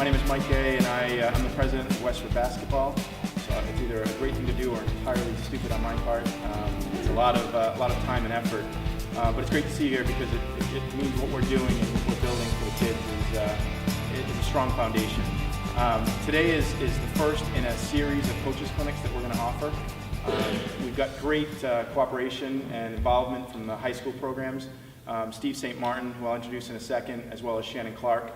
My name is Mike Gay, and I'm the president of Westwood Basketball. So it's either a great thing to do or entirely stupid on my part. It's a lot of time and effort, but it's great to see you here because it means what we're doing and what we're building for the kids is a strong foundation. Today is the first in a series of coaches clinics that we're going to offer. We've got great cooperation and involvement from the high school programs. Steve St. Martin, who I'll introduce in a second, as well as Shannon Clark,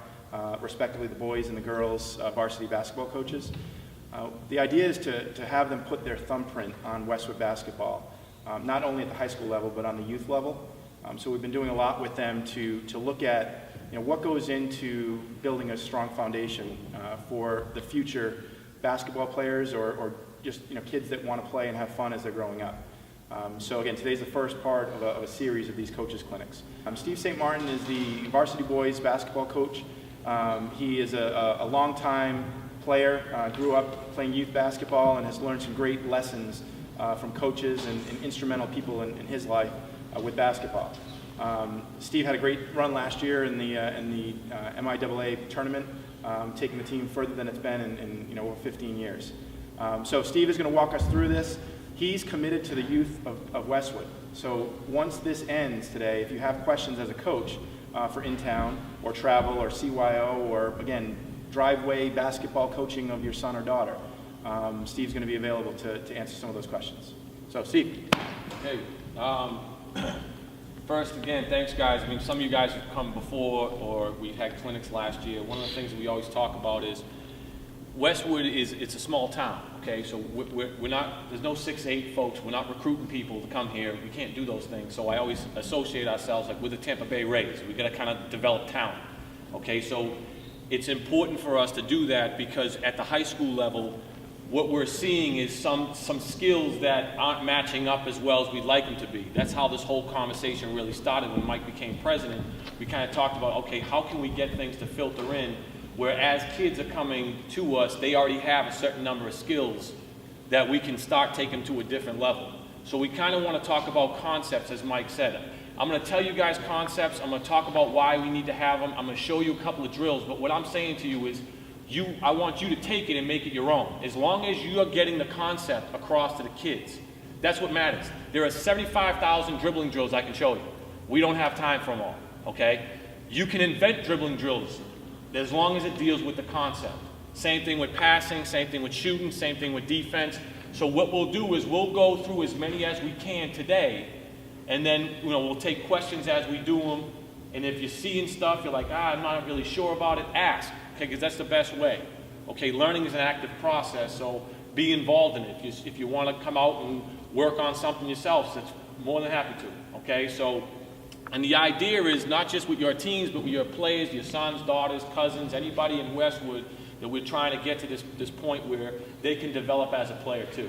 respectively the boys and the girls varsity basketball coaches. The idea is to have them put their thumbprint on Westwood basketball, not only at the high school level, but on the youth level. So we've been doing a lot with them to look at what goes into building a strong foundation for the future basketball players or just kids that want to play and have fun as they're growing up. So again, today's the first part of a series of these coaches clinics. Steve St. Martin is the varsity boys basketball coach. He is a long-time player, grew up playing youth basketball and has learned some great lessons from coaches and instrumental people in his life with basketball. Steve had a great run last year in the MIAA tournament, taking the team further than it's been in over 15 years. So Steve is going to walk us through this. He's committed to the youth of Westwood. So once this ends today, if you have questions as a coach for in-town or travel or CYO or, again, driveway basketball coaching of your son or daughter, Steve's going to be available to answer some of those questions. So, Steve. Hey, first, again, thanks, guys. I mean, some of you guys have come before or we've had clinics last year. One of the things that we always talk about is Westwood it's a small town, okay? So we're not, there's no 6 to 8 folks. We're not recruiting people to come here. We can't do those things. So I always associate ourselves like with the Tampa Bay Rays. We got to kind of develop talent, okay? So it's important for us to do that because at the high school level, what we're seeing is some skills that aren't matching up as well as we'd like them to be. That's how this whole conversation really started when Mike became president. We kind of talked about, okay, how can we get things to filter in where as kids are coming to us, they already have a certain number of skills that we can start taking to a different level. So we kind of want to talk about concepts, as Mike said. I'm going to tell you guys concepts. I'm going to talk about why we need to have them. I'm going to show you a couple of drills. But what I'm saying to you is, I want you to take it and make it your own. As long as you are getting the concept across to the kids, that's what matters. There are 75,000 dribbling drills I can show you. We don't have time for them all, okay? You can invent dribbling drills as long as it deals with the concept. Same thing with passing, same thing with shooting, same thing with defense. So what we'll do is we'll go through as many as we can today, and then we'll take questions as we do them. And if you're seeing stuff, you're like, I'm not really sure about it, ask. Okay, because that's the best way. Okay, learning is an active process, so be involved in it. If you want to come out and work on something yourself, that's more than happy to. Okay, so, and the idea is not just with your teams, but with your players, your sons, daughters, cousins, anybody in Westwood, that we're trying to get to this point where they can develop as a player too.